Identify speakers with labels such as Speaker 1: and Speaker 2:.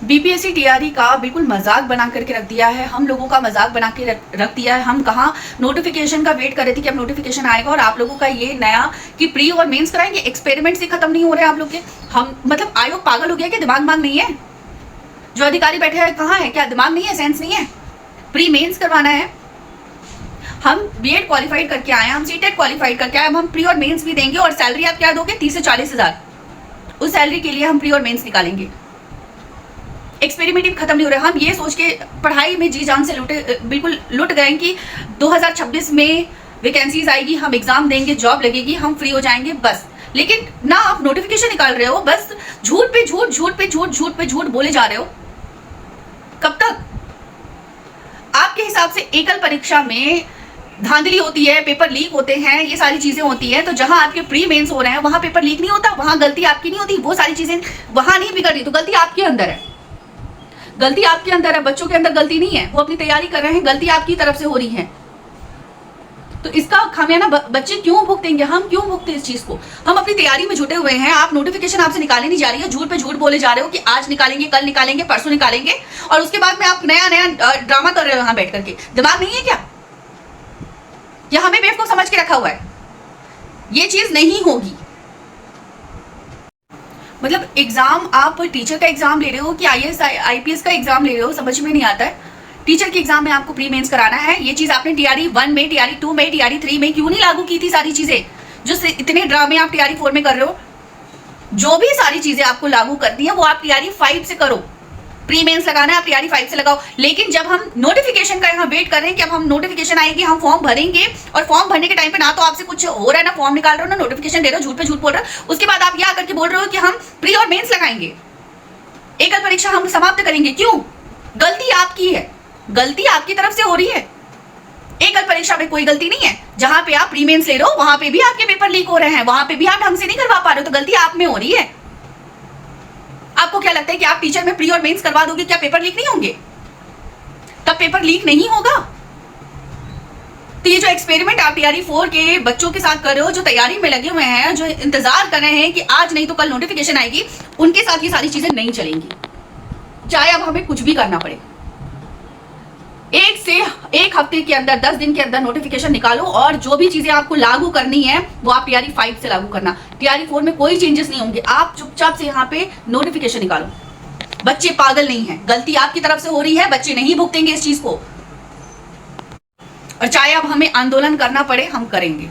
Speaker 1: BPSC TRE का बिल्कुल मजाक बना करके रख दिया है, हम लोगों का मजाक बना के रख दिया है। हम कहाँ नोटिफिकेशन का वेट कर रहे थे कि अब नोटिफिकेशन आएगा, और आप लोगों का ये नया कि प्री और मेंस कराएंगे। एक्सपेरिमेंट से खत्म नहीं हो रहे हैं आप लोग के। हम मतलब आयोग पागल हो गया, क्या दिमाग नहीं है? जो अधिकारी बैठे हैं कहाँ है? क्या दिमाग नहीं है, सेंस नहीं है? प्री मेंस करवाना है। हम बीएड क्वालिफाइड करके आए, हम सीटेट क्वालिफाइड करके आए, हम प्री और मेंस भी देंगे। और सैलरी आप क्या दोगे? 30 से 40 हजार। उस सैलरी के लिए हम प्री और मेंस निकालेंगे। एक्सपेरिमेंट खत्म नहीं हो रहा। हम ये सोच के पढ़ाई में जी जान से बिल्कुल लुट गए कि 2026 में वैकेंसीज आएगी, हम एग्जाम देंगे, जॉब लगेगी, हम फ्री हो जाएंगे बस। लेकिन ना आप नोटिफिकेशन निकाल रहे हो, बस झूठ पे झूठ, झूठ पे झूठ, झूठ पे झूठ बोले जा रहे हो। कब तक? आपके हिसाब से एकल परीक्षा में धांधली होती है, पेपर लीक होते हैं, ये सारी चीजें होती है। तो जहां आपके प्री मेंस हो रहे हैं वहां पेपर लीक नहीं होता, वहां गलती आपकी नहीं होती, वो सारी चीजें वहां नहीं बिगड़ रही। तो गलती आपके अंदर है, गलती आपके अंदर है, बच्चों के अंदर गलती नहीं है। वो अपनी तैयारी कर रहे हैं, गलती आपकी तरफ से हो रही है। तो इसका खामियाना बच्चे क्यों भुगतेंगे? हम क्यों भुगते इस चीज को? हम अपनी तैयारी में जुटे हुए हैं। आप नोटिफिकेशन आपसे निकाली नहीं जा रही है, झूठ पे झूठ बोले जा रहे हो कि आज निकालेंगे, कल निकालेंगे, परसों निकालेंगे, और उसके बाद में आप नया नया ड्रामा कर रहे हो यहाँ बैठ करके। दिमाग नहीं है क्या? या हमें बेवकूफ समझ के रखा हुआ है? ये चीज नहीं होगी। मतलब एग्जाम, आप टीचर का एग्जाम ले रहे हो कि आईएएस आईपीएस का एग्जाम ले रहे हो, समझ में नहीं आता है। टीचर के एग्जाम में आपको प्री मेंस कराना है। ये चीज आपने टीआरई 1 में, टीआरई 2 में, टीआरई 3 में क्यों नहीं लागू की थी? सारी चीजें जो इतने ड्रामे आप टीआरई 4 में कर रहे हो, जो भी सारी चीजें आपको लागू करनी है वो आप टीआरई 5 से करो। प्री मेंस लगाना है, आप टीआरई 5 से लगाओ। लेकिन जब हम नोटिफिकेशन का यहाँ वेट कर रहे हैं कि अब हम नोटिफिकेशन आएगी, हम फॉर्म भरेंगे, और फॉर्म भरने के टाइम पे ना तो आपसे कुछ हो रहा है, ना फॉर्म निकाल रहे हो, ना नोटिफिकेशन दे रहे हो, झूठ पे झूठ बोल रहे हो। उसके बाद आप यह आकर के बोल रहे हो कि हम प्री और मेंस लगाएंगे, एकल परीक्षा हम समाप्त करेंगे। क्यों? गलती आपकी है, गलती आपकी तरफ से हो रही है। एकल परीक्षा में कोई गलती नहीं है। जहां पे आप प्री मेंस ले रहे हो वहां पे भी आपके पेपर लीक हो रहे हैं, वहां पे भी आप ढंग से नहीं करवा पा रहे हो, तो गलती आप में हो रही है। आपको क्या लगता है कि आप टीचर में प्री और मेंस करवा दोगे, क्या पेपर लीक नहीं होंगे? तब पेपर लीक नहीं होगा। तो ये जो एक्सपेरिमेंट आप टीआरई 4 के बच्चों के साथ कर रहे हो, जो तैयारी में लगे हुए हैं, जो इंतजार कर रहे हैं कि आज नहीं तो कल नोटिफिकेशन आएगी, उनके साथ ये सारी चीजें नहीं चलेंगी, चाहे अब हमें कुछ भी करना पड़े। एक हफ्ते के अंदर, 10 दिन के अंदर नोटिफिकेशन निकालो, और जो भी चीजें आपको लागू करनी है वो आप टीआरई 5 से लागू करना। टीआरई 4 में कोई चेंजेस नहीं होंगे। आप चुपचाप से यहाँ पे नोटिफिकेशन निकालो। बच्चे पागल नहीं है, गलती आपकी तरफ से हो रही है, बच्चे नहीं भुगतेंगे इस चीज को। और चाहे अब हमें आंदोलन करना पड़े, हम करेंगे।